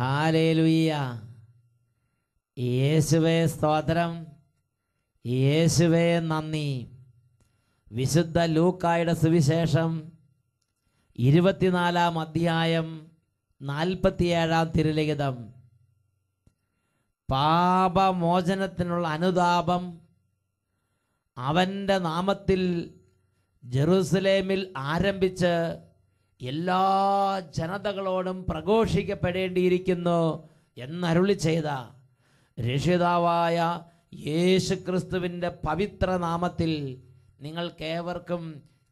Hallelujah. യേശുവേ സ്തോത്രം, യേശുവേ നന്ദി. വിശുദ്ധ ലൂക്കായുടെ സുവിശേഷം 24-ാം അധ്യായം 47-ാം തിരുലിഖിതം. പാപമോചനത്തിനുള്ള അനുതാപം അവൻ്റെ നാമത്തിൽ ജെറുസലേമിൽ ആരംഭിച്ച് എല്ലാ ജനതകളോടും പ്രഘോഷിക്കപ്പെടേണ്ടിയിരിക്കുന്നു എന്നരുളി ചെയ്ത രക്ഷിതാവായ യേശു ക്രിസ്തുവിൻ്റെ പവിത്ര നാമത്തിൽ നിങ്ങൾക്കേവർക്കും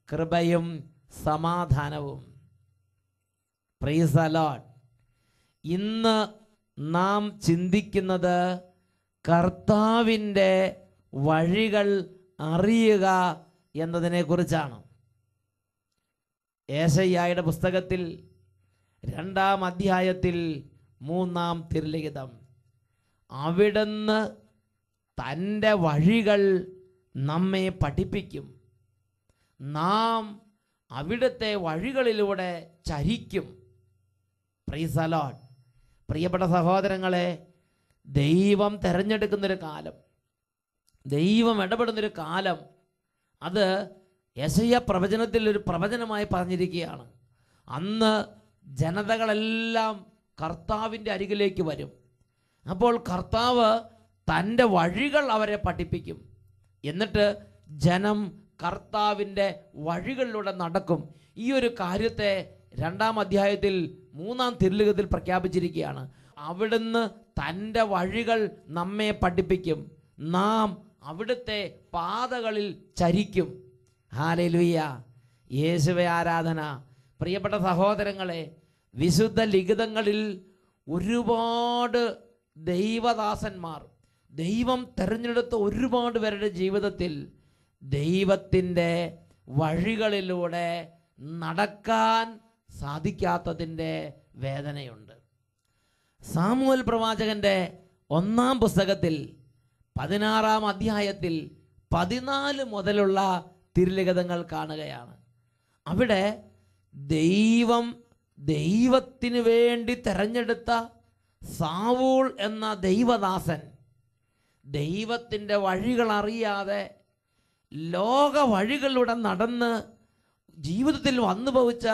കൃപയും സമാധാനവും. Praise the Lord. ഇന്ന് നാം ചിന്തിക്കുന്നത് കർത്താവിൻ്റെ വഴികൾ അറിയുക എന്നതിനെക്കുറിച്ചാണ്. യേശയ്യായുടെ പുസ്തകത്തിൽ 2-ാം അധ്യായത്തിൽ 3-ാം തിരുലിഖിതം. അവിടുന്ന് തൻ്റെ വഴികൾ നമ്മെ പഠിപ്പിക്കും, നാം അവിടുത്തെ വഴികളിലൂടെ ചരിക്കും. Praise the Lord. പ്രിയപ്പെട്ട സഹോദരങ്ങളെ, ദൈവം തിരഞ്ഞെടുക്കുന്നൊരു കാലം, ദൈവം ഇടപെടുന്നൊരു കാലം, അത് യെശയ്യാ പ്രവചനത്തിൽ ഒരു പ്രവചനമായി പറഞ്ഞിരിക്കുകയാണ്. അന്ന് ജനതകളെല്ലാം കർത്താവിൻ്റെ അരികിലേക്ക് വരും. അപ്പോൾ കർത്താവ് തൻ്റെ വഴികൾ അവരെ പഠിപ്പിക്കും. എന്നിട്ട് ജനം കർത്താവിൻ്റെ വഴികളിലൂടെ നടക്കും. ഈ ഒരു കാര്യത്തെ 2-ാം അധ്യായത്തിൽ 3-ാം തിരുലിഖിതത്തിൽ പ്രഖ്യാപിച്ചിരിക്കുകയാണ്. അവിടുന്ന് തൻ്റെ വഴികൾ നമ്മെ പഠിപ്പിക്കും, നാം അവിടുത്തെ പാതകളിൽ ചരിക്കും. ഹല്ലേലൂയ. യേശുവേ ആരാധന. പ്രിയപ്പെട്ട സഹോദരങ്ങളെ, വിശുദ്ധ ലിഖിതങ്ങളിൽ ഒരുപാട് ദൈവദാസന്മാർ, ദൈവം തിരഞ്ഞെടുത്ത ഒരുപാട് പേരുടെ ജീവിതത്തിൽ ദൈവത്തിൻ്റെ വഴികളിലൂടെ നടക്കാൻ സാധിക്കാത്തതിൻ്റെ വേദനയുണ്ട്. സാമുവേൽ പ്രവാചകൻ്റെ 1-ാം പുസ്തകത്തിൽ 16-ാം അധ്യായത്തിൽ 14 മുതലുള്ള തിരുലിഖിതങ്ങൾ കാണുകയാണ്. അവിടെ ദൈവത്തിന് വേണ്ടി തെരഞ്ഞെടുത്ത സാവൂൾ എന്ന ദൈവദാസൻ ദൈവത്തിൻ്റെ വഴികൾ അറിയാതെ ലോക വഴികളിലൂടെ നടന്ന് ജീവിതത്തിൽ വന്നു ഭവിച്ച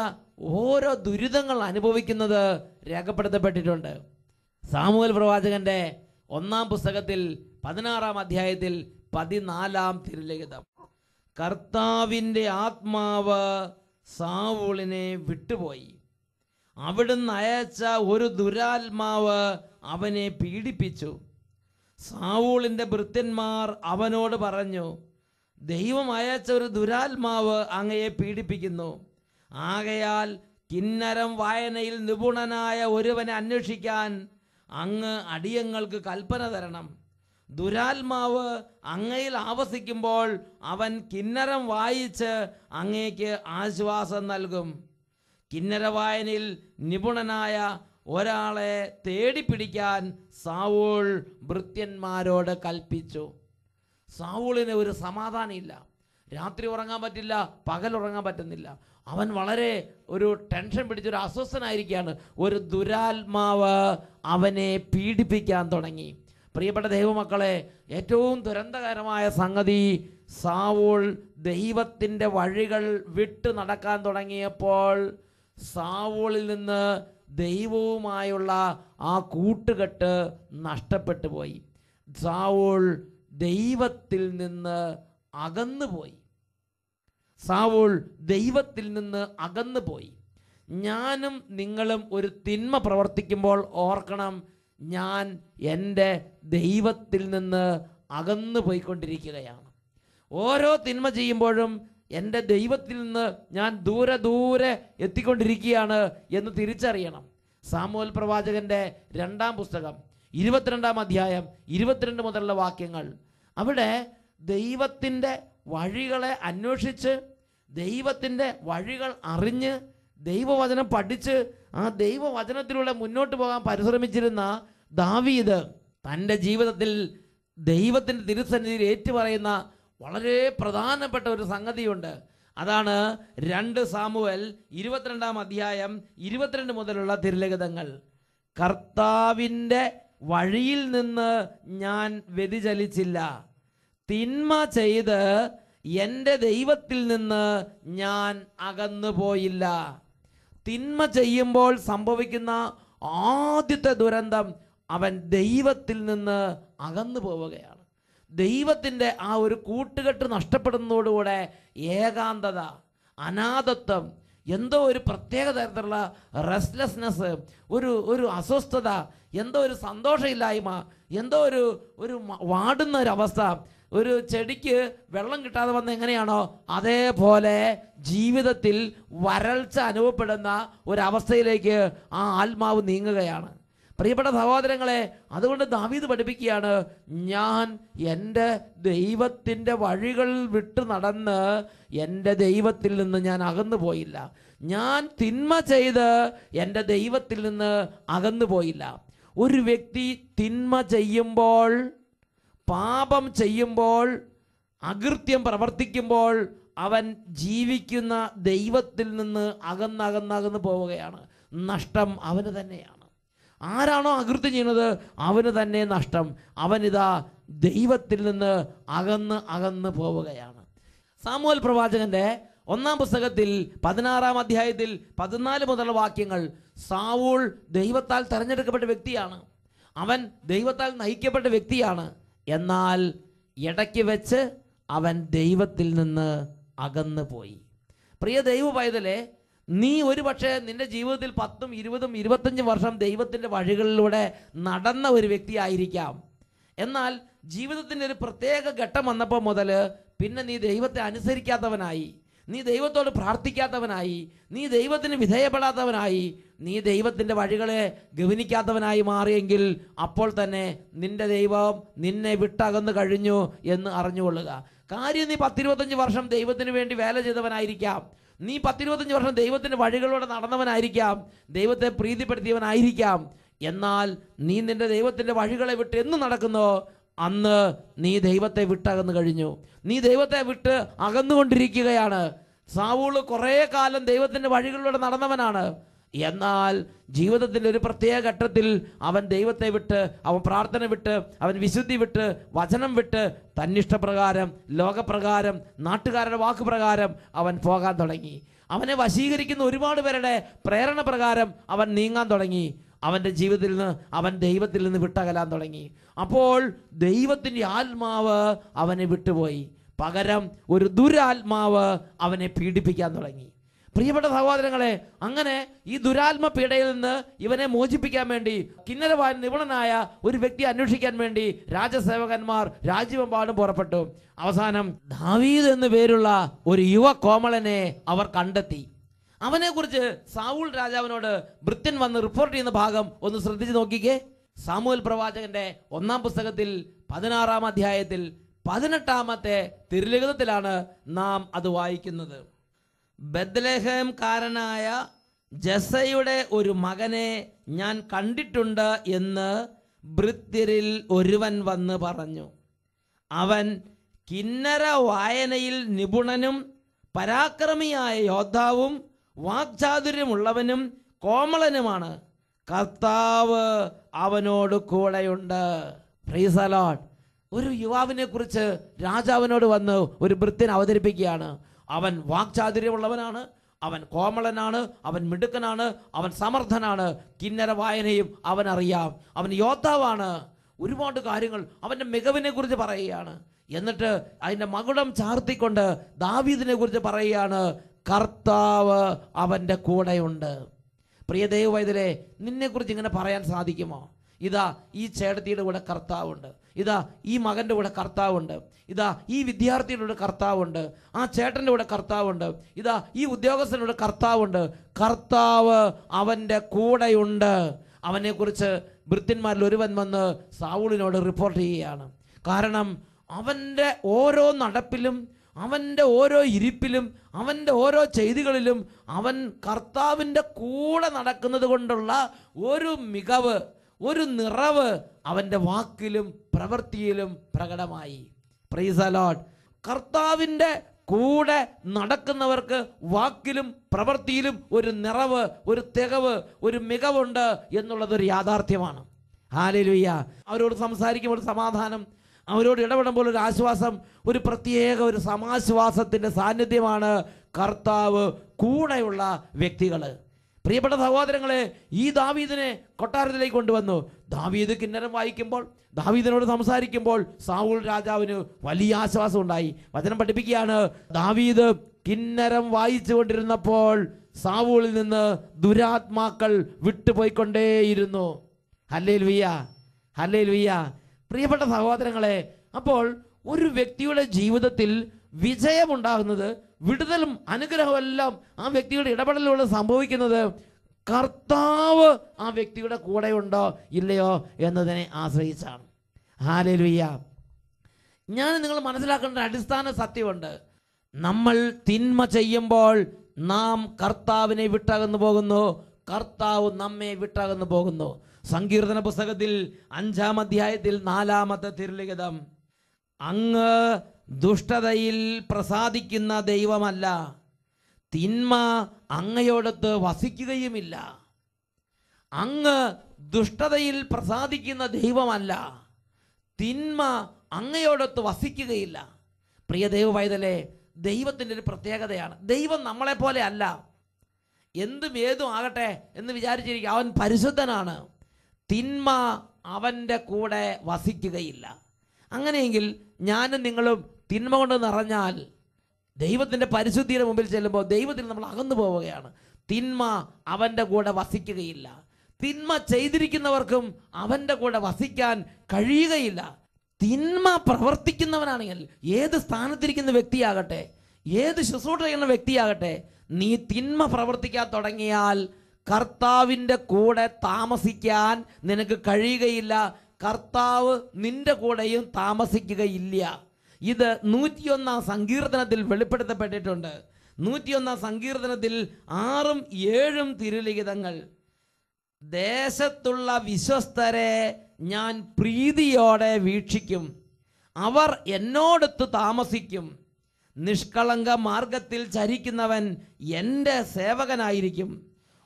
ഓരോ ദുരിതങ്ങൾ അനുഭവിക്കുന്നത് രേഖപ്പെടുത്തപ്പെട്ടിട്ടുണ്ട്. സാമുവേൽ പ്രവാചകന്റെ 1-ാം പുസ്തകത്തിൽ 16-ാം അധ്യായത്തിൽ 14-ാം തിരുലിഖിതം. കർത്താവിൻ്റെ ആത്മാവ് സാവൂളിനെ വിട്ടുപോയി, അവിടുന്ന് അയച്ച ഒരു ദുരാത്മാവ് അവനെ പീഡിപ്പിച്ചു. സാവൂളിൻ്റെ ഭൃത്യന്മാർ അവനോട് പറഞ്ഞു, ദൈവം അയച്ച ഒരു ദുരാത്മാവ് അങ്ങയെ പീഡിപ്പിക്കുന്നു. ആകയാൽ കിന്നരം വായനയിൽ നിപുണനായ ഒരുവനെ അന്വേഷിക്കാൻ അങ്ങ് അടിയങ്ങൾക്ക് കൽപ്പന തരണം. ദുരാത്മാവ് അങ്ങയിൽ ആവസിക്കുമ്പോൾ അവൻ കിന്നരം വായിച്ച് അങ്ങേക്ക് ആശ്വാസം നൽകും. കിന്നര വായനയിൽ നിപുണനായ ഒരാളെ തേടിപ്പിടിക്കാൻ സാവൂൾ ഭൃത്യന്മാരോട് കൽപ്പിച്ചു. സാവൂളിന് ഒരു സമാധാനമില്ല. രാത്രി ഉറങ്ങാൻ പറ്റില്ല, പകൽ ഉറങ്ങാൻ പറ്റുന്നില്ല. അവൻ വളരെ ഒരു ടെൻഷൻ പിടിച്ചൊരു അസ്വസ്ഥനായിരിക്കുകയാണ്. ഒരു ദുരാത്മാവ് അവനെ പീഡിപ്പിക്കാൻ തുടങ്ങി. പ്രിയപ്പെട്ട ദൈവമക്കളെ, ഏറ്റവും ദുരന്തകരമായ സംഗതി, സാവൂൾ ദൈവത്തിൻ്റെ വഴികൾ വിട്ട് നടക്കാൻ തുടങ്ങിയപ്പോൾ സാവൂളിൽ നിന്ന് ദൈവവുമായുള്ള ആ കൂട്ടുകെട്ട് നഷ്ടപ്പെട്ടു പോയി. സാവൂൾ ദൈവത്തിൽ നിന്ന് അകന്നുപോയി. സാവൂൾ ദൈവത്തിൽ നിന്ന് അകന്നുപോയി. ഞാനും നിങ്ങളും ഒരു തിന്മ പ്രവർത്തിക്കുമ്പോൾ ഓർക്കണം, ഞാൻ എൻ്റെ ദൈവത്തിൽ നിന്ന് അകന്നു പോയിക്കൊണ്ടിരിക്കുകയാണ്. ഓരോ തിന്മ ചെയ്യുമ്പോഴും എൻ്റെ ദൈവത്തിൽ നിന്ന് ഞാൻ ദൂരെ ദൂരെ എത്തിക്കൊണ്ടിരിക്കുകയാണ് എന്ന് തിരിച്ചറിയണം. സാമുവേൽ പ്രവാചകന്റെ 2-ാം പുസ്തകം 22-ാം അധ്യായം 22 മുതലുള്ള വാക്യങ്ങൾ. അവിടെ ദൈവത്തിൻ്റെ വഴികളെ അന്വേഷിച്ച്, ദൈവത്തിൻ്റെ വഴികൾ അറിഞ്ഞ്, ദൈവവചനം പഠിച്ച് ആ ദൈവവചനത്തിലൂടെ മുന്നോട്ട് പോകാൻ പരിശ്രമിച്ചിരുന്ന ദാവീദ് തൻ്റെ ജീവിതത്തിൽ ദൈവത്തിൻ്റെ തിരുസന്നിധിയിൽ ഏറ്റുപറയുന്ന വളരെ പ്രധാനപ്പെട്ട ഒരു സംഗതിയുണ്ട്. അതാണ് 2 സാമുവേൽ 22-ാം അധ്യായം 22 മുതലുള്ള തിരുലിഖിതങ്ങൾ. കർത്താവിൻ്റെ വഴിയിൽ നിന്ന് ഞാൻ വ്യതിചലിച്ചില്ല. തിന്മ ചെയ്ത് എൻ്റെ ദൈവത്തിൽ നിന്ന് ഞാൻ അകന്നു പോയില്ല. തിന്മ ചെയ്യുമ്പോൾ സംഭവിക്കുന്ന ആദ്യത്തെ ദുരന്തം അവൻ ദൈവത്തിൽ നിന്ന് അകന്നു പോവുകയാണ്. ദൈവത്തിൻ്റെ ആ ഒരു കൂട്ടുകെട്ട് നഷ്ടപ്പെടുന്നതോടുകൂടെ ഏകാന്തത, അനാഥത്വം, എന്തോ ഒരു പ്രത്യേക തരത്തിലുള്ള റെസ്റ്റ്ലെസ്നെസ്, ഒരു അസ്വസ്ഥത, എന്തോ ഒരു സന്തോഷമില്ലായ്മ, എന്തോ ഒരു വാടുന്ന ഒരവസ്ഥ. ഒരു ചെടിക്ക് വെള്ളം കിട്ടാതെ വന്ന എങ്ങനെയാണോ അതേപോലെ ജീവിതത്തിൽ വരൾച്ച അനുഭവപ്പെടുന്ന ഒരവസ്ഥയിലേക്ക് ആ ആത്മാവ് നീങ്ങുകയാണ്. പ്രിയപ്പെട്ട സഹോദരങ്ങളെ, അതുകൊണ്ട് ദാവീദ് പഠിപ്പിക്കുകയാണ്, ഞാൻ എൻ്റെ ദൈവത്തിൻ്റെ വഴികൾ വിട്ടു നടന്ന് എൻ്റെ ദൈവത്തിൽ നിന്ന് ഞാൻ അകന്നു പോയില്ല. ഞാൻ തിന്മ ചെയ്ത് എൻ്റെ ദൈവത്തിൽ നിന്ന് അകന്നു പോയില്ല. ഒരു വ്യക്തി തിന്മ ചെയ്യുമ്പോൾ, പാപം ചെയ്യുമ്പോൾ, അകൃത്യം പ്രവർത്തിക്കുമ്പോൾ അവൻ ജീവിക്കുന്ന ദൈവത്തിൽ നിന്ന് അകന്നകന്നകന്ന് പോവുകയാണ്. നഷ്ടം അവന് തന്നെയാണ്. ആരാണോ അകൃത്യം ചെയ്യുന്നത് അവന് തന്നെ നഷ്ടം. അവനിതാ ദൈവത്തിൽ നിന്ന് അകന്ന് പോവുകയാണ്. സാമുവേൽ പ്രവാചകന്റെ 1-ാം പുസ്തകത്തിൽ 16-ാം അധ്യായത്തിൽ 14 മുതലുള്ള വാക്യങ്ങൾ, സാവൂൾ ദൈവത്താൽ തെരഞ്ഞെടുക്കപ്പെട്ട വ്യക്തിയാണ്. അവൻ ദൈവത്താൽ നയിക്കപ്പെട്ട വ്യക്തിയാണ്. എന്നാൽ ഇടയ്ക്ക് വെച്ച് അവൻ ദൈവത്തിൽ നിന്ന് അകന്നു പോയി. പ്രിയ ദൈവ പൈതലേ, നീ ഒരു പക്ഷേ നിന്റെ ജീവിതത്തിൽ 10, 20, 25 വർഷം ദൈവത്തിൻ്റെ വഴികളിലൂടെ നടന്ന ഒരു വ്യക്തിയായിരിക്കാം. എന്നാൽ ജീവിതത്തിൻ്റെ ഒരു പ്രത്യേക ഘട്ടം വന്നപ്പോൾ മുതൽ പിന്നെ നീ ദൈവത്തെ അനുസരിക്കാത്തവനായി, നീ ദൈവത്തോട് പ്രാർത്ഥിക്കാത്തവനായി, നീ ദൈവത്തിന് വിധേയപ്പെടാത്തവനായി, നീ ദൈവത്തിൻ്റെ വഴികളെ ഗവനിക്കാത്തവനായി മാറിയെങ്കിൽ അപ്പോൾ തന്നെ നിന്റെ ദൈവം നിന്നെ വിട്ടകന്ന് കഴിഞ്ഞു എന്ന് അറിഞ്ഞുകൊള്ളുക. കാര്യം നീ 10-25 വർഷം ദൈവത്തിന് വേണ്ടി വേല ചെയ്തവനായിരിക്കാം. നീ 10-25 വർഷം ദൈവത്തിൻ്റെ വഴികളിലൂടെ നടന്നവനായിരിക്കാം, ദൈവത്തെ പ്രീതിപ്പെടുത്തിയവനായിരിക്കാം. എന്നാൽ നീ നിന്റെ ദൈവത്തിൻ്റെ വഴികളെ വിട്ട് എന്ന് നടക്കുന്നോ അന്ന് നീ ദൈവത്തെ വിട്ടകന്നു കഴിഞ്ഞു. നീ ദൈവത്തെ വിട്ട് അകന്നുകൊണ്ടിരിക്കുകയാണ്. സാവൂൾ കുറേ കാലം ദൈവത്തിൻ്റെ വഴികളിലൂടെ നടന്നവനാണ്. എന്നാൽ ജീവിതത്തിൻ്റെ ഒരു പ്രത്യേക ഘട്ടത്തിൽ അവൻ ദൈവത്തെ വിട്ട്, അവൻ പ്രാർത്ഥന വിട്ട്, അവൻ വിശുദ്ധി വിട്ട്, വചനം വിട്ട്, തന്നിഷ്ടപ്രകാരം, ലോകപ്രകാരം, നാട്ടുകാരുടെ വാക്കുപ്രകാരം അവൻ പോകാൻ തുടങ്ങി. അവനെ വശീകരിക്കുന്ന ഒരുപാട് പേരുടെ പ്രേരണ പ്രകാരം അവൻ നീങ്ങാൻ തുടങ്ങി. അവൻ്റെ ജീവിതത്തിൽ നിന്ന് അവൻ ദൈവത്തിൽ നിന്ന് വിട്ടകലാൻ തുടങ്ങി. അപ്പോൾ ദൈവത്തിൻ്റെ ആത്മാവ് അവനെ വിട്ടുപോയി. പകരം ഒരു ദുരാത്മാവ് അവനെ പീഡിപ്പിക്കാൻ തുടങ്ങി. പ്രിയപ്പെട്ട സഹോദരങ്ങളെ, അങ്ങനെ ഈ ദുരാത്മ പീഡയിൽ നിന്ന് ഇവനെ മോചിപ്പിക്കാൻ വേണ്ടി കിന്നരവാൻ നിപുണനായ ഒരു വ്യക്തി അന്വേഷിക്കാൻ വേണ്ടി രാജസേവകന്മാർ രാജ്യമെമ്പാടും പുറപ്പെട്ടു. അവസാനം ദാവീദ് എന്നു പേരുള്ള ഒരു യുവ കോമളനെ അവർ കണ്ടെത്തി. അവനെക്കുറിച്ച് സാവൂൾ രാജാവിനോട് ഭൃത്യൻ വന്ന് റിപ്പോർട്ട് ചെയ്യുന്ന ഭാഗം ഒന്ന് ശ്രദ്ധിച്ച് നോക്കിക്കേ. സാമുവേൽ പ്രവാചകന്റെ 1-ാം പുസ്തകത്തിൽ 16-ാം അധ്യായത്തിൽ 18-ാമത്തെ തിരുലിഖിതത്തിലാണ് നാം അത് വായിക്കുന്നത്. ബത്ലഹേംകാരനായ ജസ്സയുടെ ഒരു മകനെ ഞാൻ കണ്ടിട്ടുണ്ട് എന്ന് ഭൃത്യരിൽ ഒരുവൻ വന്ന് പറഞ്ഞു. അവൻ കിന്നര വായനയിൽ നിപുണനും പരാക്രമിയായ യോദ്ധാവും വാക്ചാതുര്യമുള്ളവനും കോമളനുമാണ്. കർത്താവ് അവനോട് കൂടെയുണ്ട്. Praise the Lord. ഒരു യുവാവിനെ കുറിച്ച് രാജാവിനോട് വന്ന് ഒരു ഭൃത്യൻ അവതരിപ്പിക്കുകയാണ്. അവൻ വാക്ചാതുര്യമുള്ളവനാണ്, അവൻ കോമളനാണ്, അവൻ മിടുക്കനാണ്, അവൻ സമർത്ഥനാണ്, കിന്നര വായനയും അവൻ അറിയാം, അവൻ യോദ്ധാവാണ്. ഒരുപാട് കാര്യങ്ങൾ അവൻ്റെ മികവിനെ കുറിച്ച് പറയുകയാണ്. എന്നിട്ട് അതിൻ്റെ മകുടം ചാർത്തിക്കൊണ്ട് ദാവീദിനെ കുറിച്ച് പറയുകയാണ്, കർത്താവ് അവൻ്റെ കൂടെയുണ്ട്. പ്രിയ ദൈവവൈതലേ, നിന്നെക്കുറിച്ച് ഇങ്ങനെ പറയാൻ സാധിക്കുമോ? ഇതാ ഈ ചേട്ടത്തിയുടെ കൂടെ കർത്താവുണ്ട്, ഇതാ ഈ മകൻ്റെ കൂടെ കർത്താവുണ്ട്, ഇതാ ഈ വിദ്യാർത്ഥിയുടെ കൂടെ കർത്താവുണ്ട്, ആ ചേട്ടൻ്റെ കൂടെ കർത്താവുണ്ട്, ഇതാ ഈ ഉദ്യോഗസ്ഥൻ്റെ കൂടെ കർത്താവുണ്ട്. കർത്താവ് അവൻ്റെ കൂടെയുണ്ട്. അവനെക്കുറിച്ച് ഭൃത്യന്മാരിൽ ഒരുവൻ വന്ന് സാവൂളിനോട് റിപ്പോർട്ട് ചെയ്യുകയാണ്. കാരണം അവൻ്റെ ഓരോ നടപ്പിലും, അവൻ്റെ ഓരോ ഇരിപ്പിലും, അവൻ്റെ ഓരോ ചെയ്തികളിലും അവൻ കർത്താവിൻ്റെ കൂടെ നടക്കുന്നത് കൊണ്ടുള്ള ഒരു മികവ്, ഒരു നിറവ് അവൻ്റെ വാക്കിലും പ്രവൃത്തിയിലും പ്രകടമായി. Praise the Lord. കർത്താവിൻ്റെ കൂടെ നടക്കുന്നവർക്ക് വാക്കിലും പ്രവൃത്തിയിലും ഒരു നിറവ്, ഒരു തികവ്, ഒരു മികവുണ്ട് എന്നുള്ളതൊരു യാഥാർത്ഥ്യമാണ്. ഹല്ലേലൂയ. അവരോട് സംസാരിക്കുമ്പോൾ സമാധാനം, അവരോട് ഇടപെടുമ്പോൾ ഒരു ആശ്വാസം, ഒരു പ്രത്യേക ഒരു സമാശ്വാസത്തിൻ്റെ സാന്നിധ്യമാണ് കർത്താവ് കൂടെയുള്ള വ്യക്തികൾ. പ്രിയപ്പെട്ട സഹോദരങ്ങളെ, ഈ ദാവീദിനെ കൊട്ടാരത്തിലേക്ക് കൊണ്ടുവന്നു. ദാവീദ് കിന്നരം വായിക്കുമ്പോൾ, ദാവീദിനോട് സംസാരിക്കുമ്പോൾ സാവൂൾ രാജാവിന് വലിയ ആശ്വാസം ഉണ്ടായി. വചനം പഠിപ്പിക്കുകയാണ്, ദാവീദ് കിന്നരം വായിച്ചു കൊണ്ടിരുന്നപ്പോൾ സാവൂളിൽ നിന്ന് ദുരാത്മാക്കൾ വിട്ടുപോയിക്കൊണ്ടേയിരുന്നു. Hallelujah, hallelujah. പ്രിയപ്പെട്ട സഹോദരങ്ങളെ, അപ്പോൾ ഒരു വ്യക്തിയുടെ ജീവിതത്തിൽ വിജയമുണ്ടാകുന്നത്, വിടുതലും അനുഗ്രഹവും എല്ലാം ആ വ്യക്തിയുടെ ഇടപെടലിലൂടെ സംഭവിക്കുന്നത് കർത്താവ് ആ വ്യക്തിയുടെ കൂടെ ഉണ്ടോ ഇല്ലയോ എന്നതിനെ ആശ്രയിച്ചാണ്. ഹല്ലേലൂയ. ഞാൻ നിങ്ങൾ മനസ്സിലാക്കേണ്ട അടിസ്ഥാന സത്യമുണ്ട്. നമ്മൾ തിന്മ ചെയ്യുമ്പോൾ നാം കർത്താവിനെ വിട്ടകന്നു പോകുന്നു, കർത്താവ് നമ്മെ വിട്ടകന്നു പോകുന്നു. സങ്കീർത്തന പുസ്തകത്തിൽ 5-ാം അധ്യായത്തിൽ 4-ാമത്തെ തിരുലിഖിതം, അങ്ങ് ദുഷ്ടതയിൽ പ്രസാദിക്കുന്ന ദൈവമല്ല, തിന്മ അങ്ങയോടൊത്ത് വസിക്കുകയുമില്ല. അങ്ങ് ദുഷ്ടതയിൽ പ്രസാദിക്കുന്ന ദൈവമല്ല, തിന്മ അങ്ങയോടൊത്ത് വസിക്കുകയില്ല. പ്രിയ ദൈവപൈതലേ, ദൈവത്തിൻ്റെ ഒരു പ്രത്യേകതയാണ്, ദൈവം നമ്മളെപ്പോലെ അല്ല. എന്തും ഏതും ആകട്ടെ എന്ന് വിചാരിച്ചിരിക്കുക, അവൻ പരിശുദ്ധനാണ്. തിന്മ അവൻ്റെ കൂടെ വസിക്കുകയില്ല. അങ്ങനെയെങ്കിൽ ഞാനും നിങ്ങളും തിന്മ കൊണ്ട് നിറഞ്ഞാൽ ദൈവത്തിൻ്റെ പരിശുദ്ധിയുടെ മുമ്പിൽ ചെല്ലുമ്പോൾ ദൈവത്തിൽ നമ്മൾ അകന്നു പോവുകയാണ്. തിന്മ അവൻ്റെ കൂടെ വസിക്കുകയില്ല. തിന്മ ചെയ്തിരിക്കുന്നവർക്കും അവൻ്റെ കൂടെ വസിക്കാൻ കഴിയുകയില്ല. തിന്മ പ്രവർത്തിക്കുന്നവനാണെങ്കിൽ, ഏത് സ്ഥാനത്തിരിക്കുന്ന വ്യക്തിയാകട്ടെ, ഏത് ശുശ്രൂഷ ചെയ്യുന്ന വ്യക്തിയാകട്ടെ, നീ തിന്മ പ്രവർത്തിക്കാൻ തുടങ്ങിയാൽ കർത്താവിൻ്റെ കൂടെ താമസിക്കാൻ നിനക്ക് കഴിയുകയില്ല. കർത്താവ് നിന്റെ കൂടെയും താമസിക്കുകയില്ല. ഇത് 101-ാം സങ്കീർത്തനത്തിൽ വെളിപ്പെടുത്തപ്പെട്ടിട്ടുണ്ട്. 101-ാം സങ്കീർത്തനത്തിൽ 6-ഉം 7-ഉം തിരുലിഖിതങ്ങൾ, ദേശത്തുള്ള വിശ്വസ്തരെ ഞാൻ പ്രീതിയോടെ വീക്ഷിക്കും, അവർ എന്നോടൊത്ത് താമസിക്കും. നിഷ്കളങ്ക മാർഗത്തിൽ ചരിക്കുന്നവൻ എൻ്റെ സേവകനായിരിക്കും.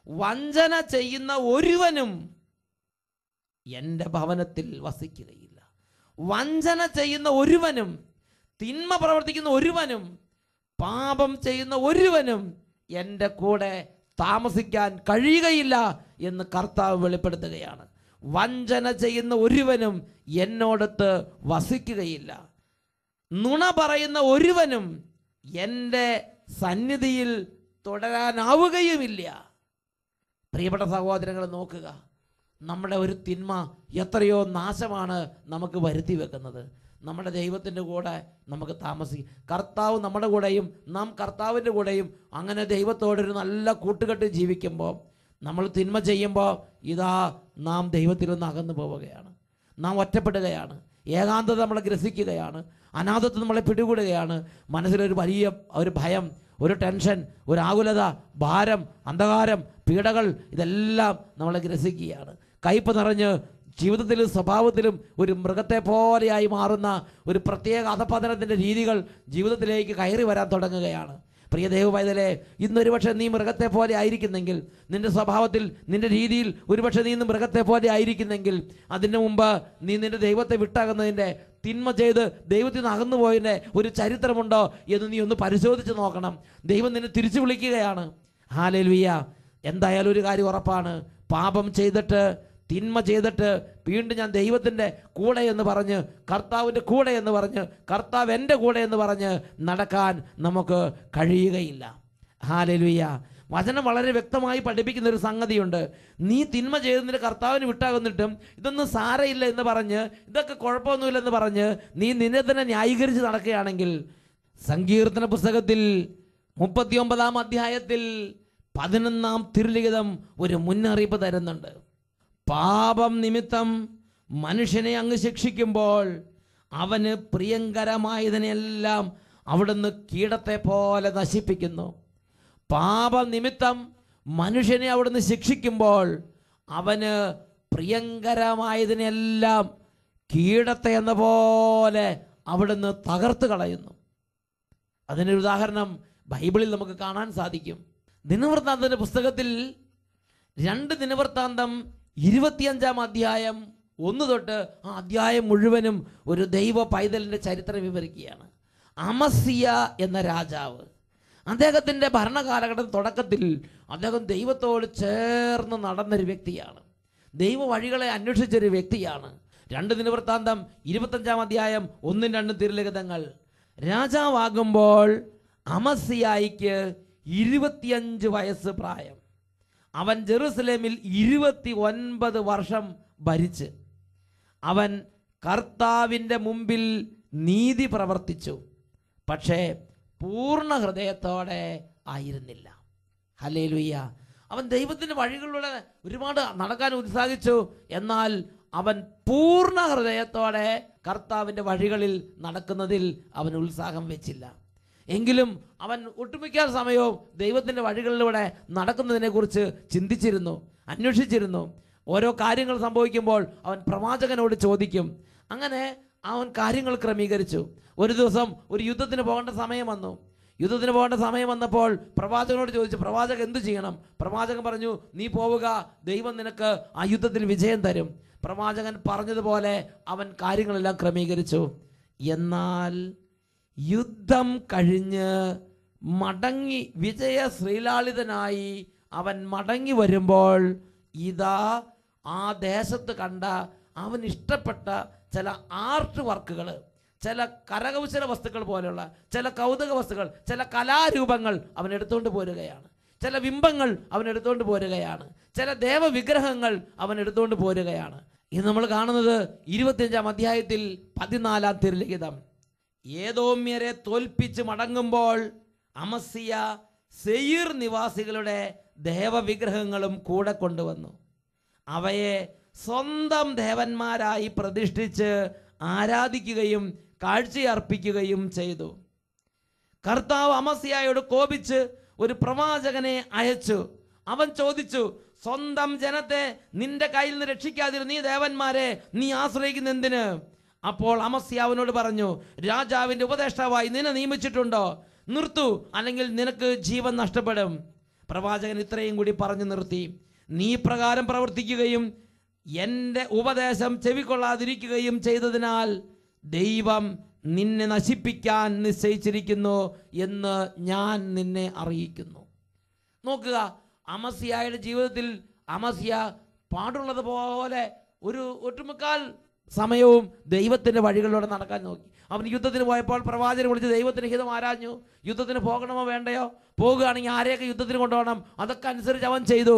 വഞ്ചന ചെയ്യുന്ന ഒരുവനും എൻ്റെ ഭവനത്തിൽ വസിക്കുകയില്ല. വഞ്ചന ചെയ്യുന്ന ഒരുവനും, തിന്മ പ്രവർത്തിക്കുന്ന ഒരുവനും, പാപം ചെയ്യുന്ന ഒരുവനും എൻ്റെ കൂടെ താമസിക്കാൻ കഴിയുകയില്ല എന്ന് കർത്താവ് വെളിപ്പെടുത്തുകയാണ്. വഞ്ചന ചെയ്യുന്ന ഒരുവനും എന്നോടൊത്ത് വസിക്കുകയില്ല. നുണ പറയുന്ന ഒരുവനും എൻ്റെ സന്നിധിയിൽ തുടരാനാവുകയുമില്ല. പ്രിയപ്പെട്ട സഹോദരങ്ങൾ, നോക്കുക, നമ്മുടെ ഒരു തിന്മ എത്രയോ നാശമാണ് നമുക്ക് വരുത്തി വെക്കുന്നത്. നമ്മുടെ ദൈവത്തിൻ്റെ കൂടെ നമുക്ക് താമസിക്കും. കർത്താവ് നമ്മുടെ കൂടെയും നാം കർത്താവിൻ്റെ കൂടെയും അങ്ങനെ ദൈവത്തോടൊരു നല്ല കൂട്ടുകെട്ട് ജീവിക്കുമ്പോൾ, നമ്മൾ തിന്മ ചെയ്യുമ്പോൾ ഇതാ നാം ദൈവത്തിൽ നിന്ന് അകന്നു പോവുകയാണ്. നാം ഒറ്റപ്പെടുകയാണ്. ഏകാന്തത നമ്മളെ ഗ്രസിക്കുകയാണ്. അനാഥത്വം നമ്മളെ പിടികൂടുകയാണ്. മനസ്സിലൊരു വലിയ ഒരു ഭയം, ഒരു ടെൻഷൻ, ഒരു ആകുലത, ഭാരം, അന്ധകാരം, പീഡകൾ, ഇതെല്ലാം നമ്മളെ ഗ്രസിക്കുകയാണ്. കയ്പ് നിറഞ്ഞ് ജീവിതത്തിലും സ്വഭാവത്തിലും ഒരു മൃഗത്തെ പോലെയായി മാറുന്ന ഒരു പ്രത്യേക അധപതനത്തിൻ്റെ രീതികൾ ജീവിതത്തിലേക്ക് കയറി വരാൻ തുടങ്ങുകയാണ്. പ്രിയ ദൈവപൈതലേ, ഇന്നൊരു പക്ഷേ നീ മൃഗത്തെ പോലെ ആയിരിക്കുന്നെങ്കിൽ, നിന്റെ സ്വഭാവത്തിൽ നിന്റെ രീതിയിൽ ഒരുപക്ഷെ നീ ഇന്ന് മൃഗത്തെ പോലെ ആയിരിക്കുന്നെങ്കിൽ, അതിന് മുമ്പ് നീ നിന്റെ ദൈവത്തെ വിട്ടകുന്നതിൻ്റെ, തിന്മ ചെയ്ത് ദൈവത്തിൽ നിന്ന് അകന്നു പോയതിൻ്റെ ഒരു ചരിത്രമുണ്ടോ എന്ന് നീ ഒന്ന് പരിശോധിച്ച് നോക്കണം. ദൈവം നിന്നെ തിരിച്ചു വിളിക്കുകയാണ്. ഹല്ലേലൂയ. എന്തായാലും ഒരു കാര്യം ഉറപ്പാണ്, പാപം ചെയ്തിട്ട്, തിന്മ ചെയ്തിട്ട് വീണ്ടും ഞാൻ ദൈവത്തിൻ്റെ കൂടെ എന്ന് പറഞ്ഞ്, കർത്താവിൻ്റെ കൂടെ എന്ന് പറഞ്ഞ്, കർത്താവ് എൻ്റെ കൂടെ എന്ന് പറഞ്ഞ് നടക്കാൻ നമുക്ക് കഴിയുകയില്ല. ഹല്ലേലൂയ. വചനം വളരെ വ്യക്തമായി പഠിപ്പിക്കുന്ന ഒരു സംഗതിയുണ്ട്. നീ തിന്മ ചെയ്തതിൻ്റെ കർത്താവിന് വിട്ടാകുന്നിട്ടും ഇതൊന്നും സാരയില്ല എന്ന് പറഞ്ഞ്, ഇതൊക്കെ കുഴപ്പമൊന്നുമില്ലെന്ന് പറഞ്ഞ് നീ നിന്നെ തന്നെ ന്യായീകരിച്ച് നടക്കുകയാണെങ്കിൽ, സങ്കീർത്തന പുസ്തകത്തിൽ 39-ാം അധ്യായത്തിൽ 11-ാം തിരുലിഖിതം ഒരു മുന്നറിയിപ്പ് തരുന്നുണ്ട്. പാപം നിമിത്തം മനുഷ്യനെ അങ്ങ് ശിക്ഷിക്കുമ്പോൾ അവന് പ്രിയങ്കരമായതിനെല്ലാം അവിടുന്ന് കീടത്തെ പോലെ നശിപ്പിക്കുന്നു. പാപം നിമിത്തം മനുഷ്യനെ അവിടുന്ന് ശിക്ഷിക്കുമ്പോൾ അവന് പ്രിയങ്കരമായതിനെല്ലാം കീടത്തെ എന്ന പോലെ അവിടുന്ന് തകർത്ത് കളയുന്നു. അതിനൊരു ഉദാഹരണം ബൈബിളിൽ നമുക്ക് കാണാൻ സാധിക്കും. ദിനവൃത്താന്തത്തിന്റെ പുസ്തകത്തിൽ 2 ദിനവൃത്താന്തം 25-ാം അധ്യായം 1 തൊട്ട് ആ അധ്യായം മുഴുവനും ഒരു ദൈവ പൈതലിൻ്റെ ചരിത്രം വിവരിക്കുകയാണ്. അമസ്യ എന്ന രാജാവ്, അദ്ദേഹത്തിൻ്റെ ഭരണകാലഘട്ട തുടക്കത്തിൽ അദ്ദേഹം ദൈവത്തോട് ചേർന്ന് നടന്നൊരു വ്യക്തിയാണ്. ദൈവ വഴികളെ അന്വേഷിച്ചൊരു വ്യക്തിയാണ്. 2 ദിനവൃത്താന്തം 25-ാം അധ്യായം 1-2 തിരുലിഖിതങ്ങൾ. രാജാവാകുമ്പോൾ അമസ്യായിക്ക് 25 വയസ്സ് പ്രായം. അവൻ ജെറുസലേമിൽ 29 വർഷം ഭരിച്ച് അവൻ കർത്താവിൻ്റെ മുമ്പിൽ നീതി പ്രവർത്തിച്ചു, പക്ഷേ പൂർണ്ണ ഹൃദയത്തോടെ ആയിരുന്നില്ല. ഹല്ലേലൂയ. അവൻ ദൈവത്തിൻ്റെ വഴികളിലൂടെ ഒരുപാട് നടക്കാൻ ഉത്സാഹിച്ചു, എന്നാൽ അവൻ പൂർണ്ണ ഹൃദയത്തോടെ കർത്താവിൻ്റെ വഴികളിൽ നടക്കുന്നതിൽ അവൻ ഉത്സാഹം വെച്ചില്ല. എങ്കിലും അവൻ ഒട്ടുമിക്ക സമയവും ദൈവത്തിൻ്റെ വഴികളിലൂടെ നടക്കുന്നതിനെക്കുറിച്ച് ചിന്തിച്ചിരുന്നു, അന്വേഷിച്ചിരുന്നു. ഓരോ കാര്യങ്ങൾ സംഭവിക്കുമ്പോൾ അവൻ പ്രവാചകനോട് ചോദിക്കും. അങ്ങനെ അവൻ കാര്യങ്ങൾ ക്രമീകരിച്ചു. ഒരു ദിവസം ഒരു യുദ്ധത്തിന് പോകേണ്ട സമയം വന്നു. യുദ്ധത്തിന് പോകേണ്ട സമയം വന്നപ്പോൾ പ്രവാചകനോട് ചോദിച്ചു, പ്രവാചകൻ എന്തു ചെയ്യണം? പ്രവാചകൻ പറഞ്ഞു, നീ പോവുക, ദൈവം നിനക്ക് ആ യുദ്ധത്തിൽ വിജയം തരും. പ്രവാചകൻ പറഞ്ഞതുപോലെ അവൻ കാര്യങ്ങളെല്ലാം ക്രമീകരിച്ചു. എന്നാൽ യുദ്ധം കഴിഞ്ഞ് മടങ്ങി വിജയ ശ്രീലാളിതനായി അവൻ മടങ്ങി വരുമ്പോൾ ഇതാ ആ ദേശത്ത് കണ്ട അവൻ ഇഷ്ടപ്പെട്ട ചില ആർട്ട് വർക്കുകൾ, ചില കരകൗശല വസ്തുക്കൾ പോലെയുള്ള ചില കൗതുക വസ്തുക്കൾ, ചില കലാരൂപങ്ങൾ അവൻ എടുത്തുകൊണ്ട് പോരുകയാണ്. ചില ബിംബങ്ങൾ അവൻ എടുത്തുകൊണ്ട് പോരുകയാണ്. ചില ദേവവിഗ്രഹങ്ങൾ അവൻ എടുത്തുകൊണ്ട് പോരുകയാണ്. ഇത് നമ്മൾ കാണുന്നത് 25-ാം അധ്യായത്തിൽ 14-ാം തിരുലിഖിതം. ഏദോമ്യരെ തോൽപ്പിച്ച് മടങ്ങുമ്പോൾ അമസ്യ സെയീർ നിവാസികളുടെ ദേവവിഗ്രഹങ്ങളും കൂടെ കൊണ്ടുവന്നു. അവയെ സ്വന്തം ദേവന്മാരായി പ്രതിഷ്ഠിച്ച് ആരാധിക്കുകയും കാഴ്ചയർപ്പിക്കുകയും ചെയ്തു. കർത്താവ് അമസ്യായോട് കോപിച്ച് ഒരു പ്രവാചകനെ അയച്ചു. അവൻ ചോദിച്ചു, സ്വന്തം ജനത്തെ നിന്റെ കയ്യിൽ നിന്ന് രക്ഷിക്കാതിരു നീ ദേവന്മാരെ നീ ആശ്രയിക്കുന്ന എന്തിന്? അപ്പോൾ അമസ്യ അവനോട് പറഞ്ഞു, രാജാവിൻ്റെ ഉപദേഷ്ടാവായി നിന്നെ നിയമിച്ചിട്ടുണ്ടോ? നിർത്തു, അല്ലെങ്കിൽ നിനക്ക് ജീവൻ നഷ്ടപ്പെടും. പ്രവാചകൻ ഇത്രയും കൂടി പറഞ്ഞു നിർത്തി, നീ പ്രകാരം പ്രവർത്തിക്കുകയും എൻ്റെ ഉപദേശം ചെവിക്കൊള്ളാതിരിക്കുകയും ചെയ്തതിനാൽ ദൈവം നിന്നെ നശിപ്പിക്കാൻ നിശ്ചയിച്ചിരിക്കുന്നു എന്ന് ഞാൻ നിന്നെ അറിയിക്കുന്നു. നോക്കുക, അമസ്യായുടെ ജീവിതത്തിൽ അമസ്യ പാടുള്ളത് പോലെ ഒരു ഒട്ടുമുക്കാൽ സമയവും ദൈവത്തിൻ്റെ വഴികളിലൂടെ നടക്കാൻ നോക്കി. അവൻ യുദ്ധത്തിന് പോയപ്പോൾ പ്രവാചകനെ വിളിച്ച് ദൈവത്തിന് ഹിതം ആരാഞ്ഞു. യുദ്ധത്തിന് പോകണമോ വേണ്ടയോ? പോകുകയാണെങ്കിൽ ആരെയൊക്കെ യുദ്ധത്തിന് കൊണ്ടുപോകണം അതൊക്കെ അനുസരിച്ച് അവൻ ചെയ്തു.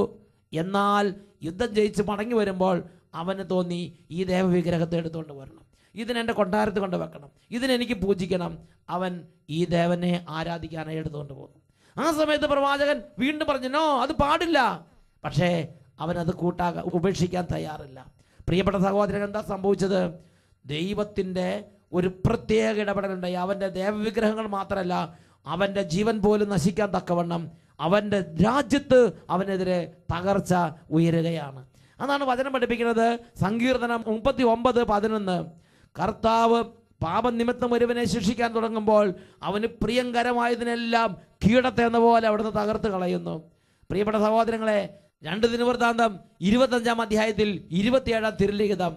എന്നാൽ യുദ്ധം ജയിച്ച് മടങ്ങി വരുമ്പോൾ അവന് തോന്നി, ഈ ദേവവിഗ്രഹത്തെ എടുത്തുകൊണ്ട് വരണം, ഇതിനെൻ്റെ കൊട്ടാരത്ത് കൊണ്ട് വെക്കണം, ഇതിനെനിക്ക് പൂജിക്കണം. അവൻ ഈ ദേവനെ ആരാധിക്കാനായി എടുത്തുകൊണ്ട് പോകുന്നു. ആ സമയത്ത് പ്രവാചകൻ വീണ്ടും പറഞ്ഞു, നോ, അത് പാടില്ല. പക്ഷേ അവനത് ഉപേക്ഷിക്കാൻ തയ്യാറില്ല. പ്രിയപ്പെട്ട സഹോദരൻ, എന്താ സംഭവിച്ചത്? ദൈവത്തിൻ്റെ ഒരു പ്രത്യേക ഇടപെടലുണ്ടായി. അവൻ്റെ ദേവവിഗ്രഹങ്ങൾ മാത്രമല്ല, അവൻ്റെ ജീവൻ പോലും നശിക്കാൻ തക്കവണ്ണം അവൻ്റെ രാജ്യത്ത് അവനെതിരെ തകർച്ച ഉയരുകയാണ്. അതാണ് വചനം പഠിപ്പിക്കുന്നത്. സങ്കീർത്തനം 39:11. കർത്താവ് പാപനിമിത്തം ഒരുവനെ ശിക്ഷിക്കാൻ തുടങ്ങുമ്പോൾ അവന് പ്രിയങ്കരമായതിനെല്ലാം കീടത്തെ എന്ന പോലെ അവിടുന്ന് തകർത്ത് കളയുന്നു. പ്രിയപ്പെട്ട സഹോദരങ്ങളെ, 2 ദിനവൃത്താന്തം 25-ാം അധ്യായത്തിൽ 27-ാം തിരുലിഖിതം.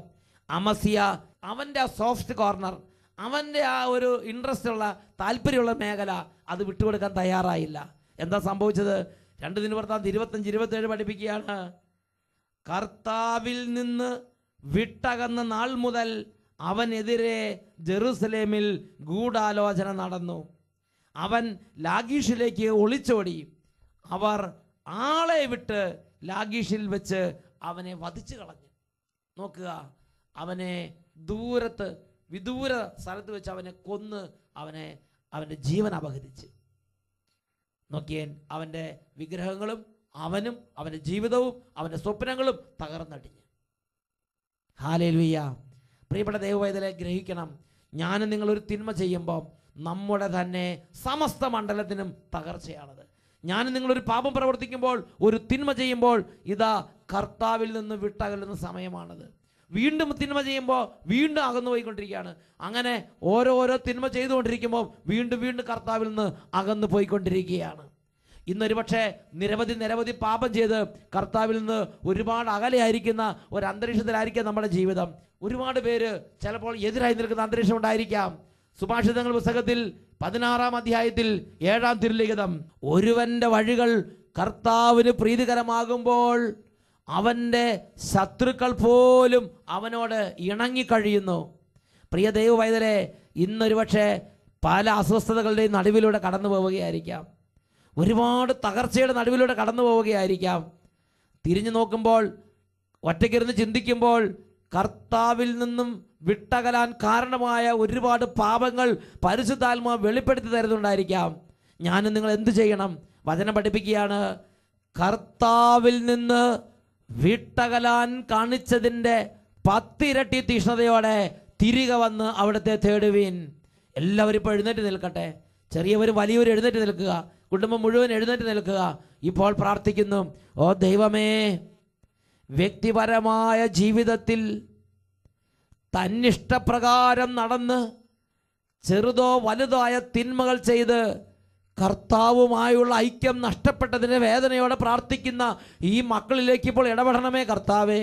അമസ്യ അവൻ്റെ ആ സോഫ്റ്റ് കോർണർ, അവൻ്റെ ആ ഒരു ഇൻട്രസ്റ്റ് ഉള്ള താല്പര്യമുള്ള മേഖല അത് വിട്ടുകൊടുക്കാൻ തയ്യാറായില്ല. എന്താ സംഭവിച്ചത്? 2 ദിനവൃത്താന്തം 25-27 പഠിപ്പിക്കുകയാണ്. കർത്താവിൽ നിന്ന് വിട്ടകന്ന നാൾ മുതൽ അവനെതിരെ ജെറുസലേമിൽ ഗൂഢാലോചന നടന്നു. അവൻ ലാഗീഷിലേക്ക് ഒളിച്ചോടി. അവർ ആളെ വിട്ട് ലാഗീഷിൽ വെച്ച് അവനെ വധിച്ചു കളഞ്ഞു. നോക്കുക, അവനെ വിദൂര സ്ഥലത്ത് വെച്ച് അവനെ കൊന്ന് അവൻ്റെ ജീവൻ അപഹരിച്ച്. നോക്കിയേ, അവൻ്റെ വിഗ്രഹങ്ങളും അവനും അവൻ്റെ ജീവിതവും അവൻ്റെ സ്വപ്നങ്ങളും തകർന്നടിഞ്ഞ്. ഹല്ലേലൂയ. പ്രിയപ്പെട്ട ദൈവവേദനെ ഗ്രഹിക്കണം, ഞാനും നിങ്ങളൊരു തിന്മ ചെയ്യുമ്പോൾ നമ്മുടെ തന്നെ സമസ്ത മണ്ഡലത്തിനും തകർച്ചയാണത്. ഞാനും നിങ്ങളൊരു പാപം പ്രവർത്തിക്കുമ്പോൾ, ഒരു തിന്മ ചെയ്യുമ്പോൾ, ഇതാ കർത്താവിൽ നിന്ന് വിട്ടകലുന്ന സമയമാണത്. വീണ്ടും തിന്മ ചെയ്യുമ്പോൾ വീണ്ടും അകന്നു പോയിക്കൊണ്ടിരിക്കുകയാണ്. അങ്ങനെ ഓരോരോ തിന്മ ചെയ്തുകൊണ്ടിരിക്കുമ്പോൾ വീണ്ടും വീണ്ടും കർത്താവിൽ നിന്ന് അകന്നു പോയിക്കൊണ്ടിരിക്കുകയാണ്. ഇന്നൊരു പക്ഷേ നിരവധി പാപം ചെയ്ത് കർത്താവിൽ നിന്ന് ഒരുപാട് അകലെയായിരിക്കുന്ന ഒരു അന്തരീക്ഷത്തിലായിരിക്കാം നമ്മുടെ ജീവിതം. ഒരുപാട് പേര് ചിലപ്പോൾ എതിരായി നിൽക്കുന്ന അന്തരീക്ഷം ഉണ്ടായിരിക്കാം. സുഭാഷിതങ്ങൾ പുസ്തകത്തിൽ 16-ാം അധ്യായത്തിൽ 7-ാം തിരുലിഖിതം, ഒരുവന്റെ വഴികൾ കർത്താവിന് പ്രീതികരമാകുമ്പോൾ അവൻ്റെ ശത്രുക്കൾ പോലും അവനോട് ഇണങ്ങിക്കഴിയുന്നു. പ്രിയ ദൈവവൈതലേ, ഇന്നൊരു പക്ഷേ പല അസ്വസ്ഥതകളുടെയും നടുവിലൂടെ കടന്നു പോവുകയായിരിക്കാം. ഒരുപാട് തകർച്ചയുടെ നടുവിലൂടെ കടന്നു പോവുകയായിരിക്കാം. തിരിഞ്ഞു നോക്കുമ്പോൾ, ഒറ്റയ്ക്കിരുന്ന് ചിന്തിക്കുമ്പോൾ കർത്താവിൽ നിന്നും വിട്ടകലാൻ കാരണമായ ഒരുപാട് പാപങ്ങൾ പരിശുദ്ധാത്മാവ് വെളിപ്പെടുത്തി തരുന്നുണ്ടായിരിക്കാം. ഞാനും നിങ്ങൾ എന്ത് ചെയ്യണം? വചനം പഠിപ്പിക്കുകയാണ്, കർത്താവിൽ നിന്ന് വിട്ടകലാൻ കാണിച്ചതിൻ്റെ 10 ഇരട്ടി തീഷ്ണതയോടെ തിരികെ വന്ന് അവിടുത്തെ തേടുവീൻ. എല്ലാവരും ഇപ്പോൾ എഴുന്നേറ്റ് നിൽക്കട്ടെ. ചെറിയവരും വലിയവരും എഴുന്നേറ്റ് നിൽക്കുക. കുടുംബം മുഴുവൻ എഴുന്നേറ്റ് നിൽക്കുക. ഇപ്പോൾ പ്രാർത്ഥിക്കുന്നു, ഓ ദൈവമേ, വ്യക്തിപരമായ ജീവിതത്തിൽ തന്നിഷ്ടപ്രകാരം നടന്ന് ചെറുതോ വലുതോ ആയ തിന്മകൾ ചെയ്ത് കർത്താവുമായുള്ള ഐക്യം നഷ്ടപ്പെട്ടതിൻ്റെ വേദനയോടെ പ്രാർത്ഥിക്കുന്ന ഈ മക്കളിലേക്ക് ഇപ്പോൾ ഇടപെടണമേ കർത്താവേ.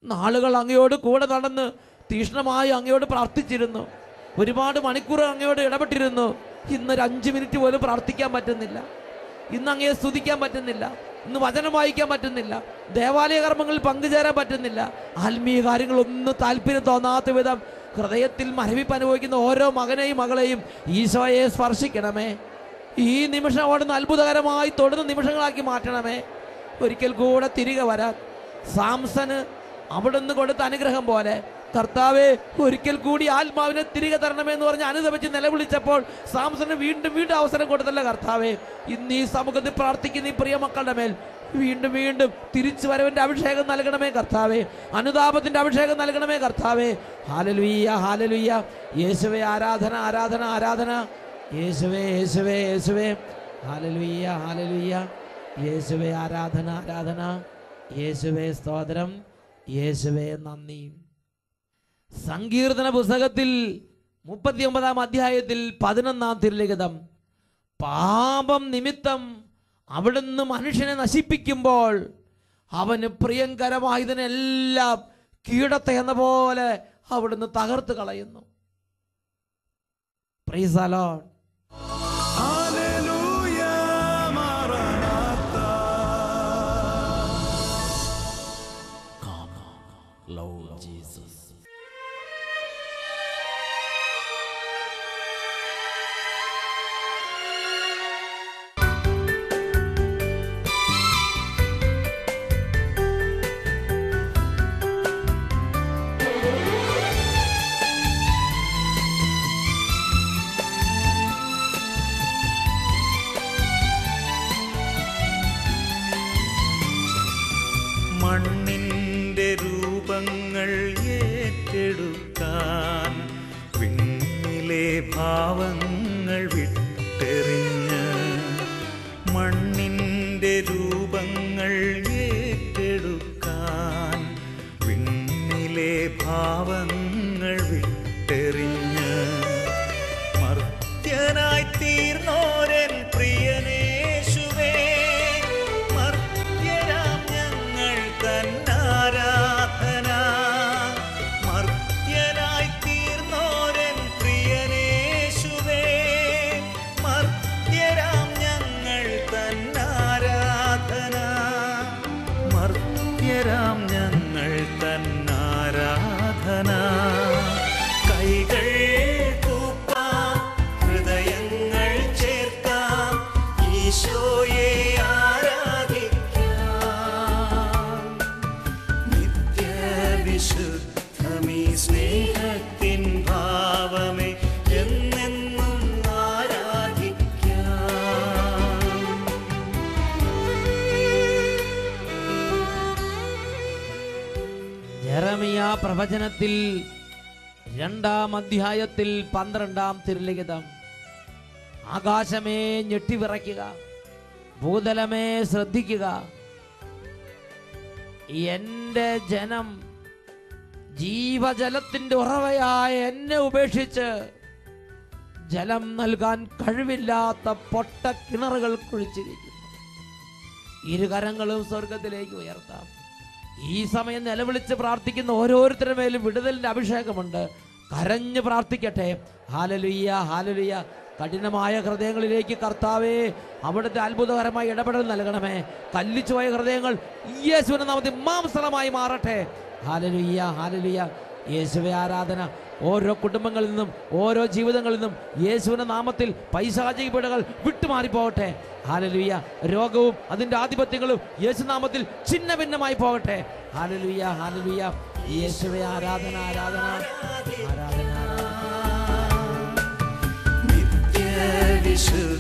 നാളുകൾ അങ്ങയോട് കൂടെ നടന്ന് തീഷ്ണമായി അങ്ങയോട് പ്രാർത്ഥിച്ചിരുന്നു. ഒരുപാട് മണിക്കൂർ അങ്ങയോട് ഇടപെട്ടിരുന്നു. ഇന്നൊരു 5 മിനിറ്റ് പോലും പ്രാർത്ഥിക്കാൻ പറ്റുന്നില്ല. ഇന്ന് അങ്ങയെ സ്തുതിക്കാൻ പറ്റുന്നില്ല. ഇന്ന് വചനം വായിക്കാൻ പറ്റുന്നില്ല. ദേവാലയ കർമ്മങ്ങളിൽ പങ്കുചേരാൻ പറ്റുന്നില്ല. ആത്മീയ കാര്യങ്ങളൊന്നും താല്പര്യം തോന്നാത്ത വിധം ഹൃദയത്തിൽ മരവിപ്പ് അനുഭവിക്കുന്ന ഓരോ മകനെയും മകളെയും ഈശോയെ സ്പർശിക്കണമേ. ഈ നിമിഷം അവിടുന്ന് അത്ഭുതകരമായി തൊടുന്ന നിമിഷങ്ങളാക്കി മാറ്റണമേ. ഒരിക്കൽ കൂടെ തിരികെ വരാൻ സാംസന് അവിടുന്ന് കൊടുത്ത അനുഗ്രഹം പോലെ കർത്താവെ, ഒരിക്കൽ കൂടി ആത്മാവിനെ തിരികെ തരണമെന്ന് പറഞ്ഞ് അനുദപിച്ച് നിലവിളിച്ചപ്പോൾ സാംസന് വീണ്ടും വീണ്ടും അവസരം കൊടുത്തല്ല കർത്താവെ. ഇന്ന് ഈ സമൂഹത്തിൽ പ്രാർത്ഥിക്കുന്ന ഈ പ്രിയ മക്കളുടെ മേൽ വീണ്ടും വീണ്ടും തിരിച്ചു വരവിന്റെ അഭിഷേകം നൽകണമേ കർത്താവേ. അനുതാപത്തിന്റെ അഭിഷേകം നൽകണമേ കർത്താവേ. Hallelujah, hallelujah. യേശുവേ ആരാധന, ആരാധന, ആരാധന. യേശുവേ, യേശുവേ, യേശുവേ. Hallelujah, hallelujah. യേശുവേ ആരാധന, ആരാധന. യേശുവേ സ്തോത്രം, യേശുവേ നന്ദി. സങ്കീർത്തന പുസ്തകത്തിൽ 39-ാം അധ്യായത്തിൽ 11-ാം തിരുലിഖിതം, പാപം നിമിത്തം അവിടുന്ന് മനുഷ്യനെ നശിപ്പിക്കുമ്പോൾ അവന് പ്രിയങ്കരമായതിനെല്ലാം കീടത്തെ എന്ന പോലെ അവിടുന്ന് തകർത്ത് കളയുന്നു. Praise the Lord. മണ്ണിൻ്റെ രൂപങ്ങൾ ഏറ്റെടുക്കാൻ വിണ്ണിലെ ഭാവങ്ങൾ വിട്ടെറിഞ്ഞ്, മണ്ണിൻ്റെ രൂപങ്ങൾ ഏറ്റെടുക്കാൻ വിണ്ണിലെ ഭാവങ്ങൾ വിട്ടെറിഞ്ഞ്, മർത്യനായി തീർന്നോരൻ പ്രിയനേശുവേ, മർത്യരാം ഞങ്ങൾ തന്നാരാധന. മർത്യനായി തീർന്നോരൻ പ്രിയനേശുവേ, മർത്യരാം ഞങ്ങൾ തന്നാരാധന. മർത്യരാം ഞങ്ങൾ തന്നാരാധന. കൈകൾ കൂപ്പാം, ഹൃദയങ്ങൾ ചേർക്കാം, ഈശോയെ ആരാധിക്കാം. നിത്യവിശുദ്ധമീ സ്നേഹത്തിൻ ഭാവമേ എന്നെന്നും ആരാധിക്കാം. യെരമിയ പ്രവചനത്തിൽ 2-ാം അധ്യായത്തിൽ 12-ാം തിരുലിഖിതം, ആകാശമേ ഞെട്ടിവിറയ്ക്കുക, ഭൂതലമേ ശ്രദ്ധിക്കുക, എൻ്റെ ജനം ജീവജലത്തിന്റെ ഉറവയായ എന്നെ ഉപേക്ഷിച്ച് ജലം നൽകാൻ കഴിവില്ലാത്ത പൊട്ട കിണറുകൾ കുഴിച്ചിരിക്കുന്നു. ഇരുകരങ്ങളും സ്വർഗത്തിലേക്ക് ഉയർത്താം. ഈ സമയം നിലവിളിച്ച് പ്രാർത്ഥിക്കുന്ന ഓരോരുത്തരുടെ മേലും വിടുതലിന്റെ അഭിഷേകമുണ്ട്. കരഞ്ഞ് പ്രാർത്ഥിക്കട്ടെ. Hallelujah, hallelujah. കഠിനമായ ഹൃദയങ്ങളിലേക്ക് കർത്താവേ അവിടുത്തെ അത്ഭുതകരമായ ഇടപെടൽ നൽകണമേ. കല്ലിച്ചുപോയ ഹൃദയങ്ങൾ യേശുവിന്റെ നാമത്തിൽ മാംസളമായി മാറട്ടെ. Hallelujah, hallelujah. യേശുവേ ആരാധന. ഓരോ കുടുംബങ്ങളിൽ നിന്നും ഓരോ ജീവിതങ്ങളിൽ നിന്നും യേശുവിന്റെ നാമത്തിൽ പൈശാചിക പീഡകൾ വിട്ടുമാറിപ്പോകട്ടെ. ഹല്ലേലൂയ. രോഗവും അതിന്റെ ആധിപത്യങ്ങളും യേശുനാമത്തിൽ ഛിന്ന ഭിന്നമായി പോകട്ടെ. Hallelujah, hallelujah. യേശുവേ ആരാധന, ആരാധന, ആരാധന. നിത്യവിശുദ്ധ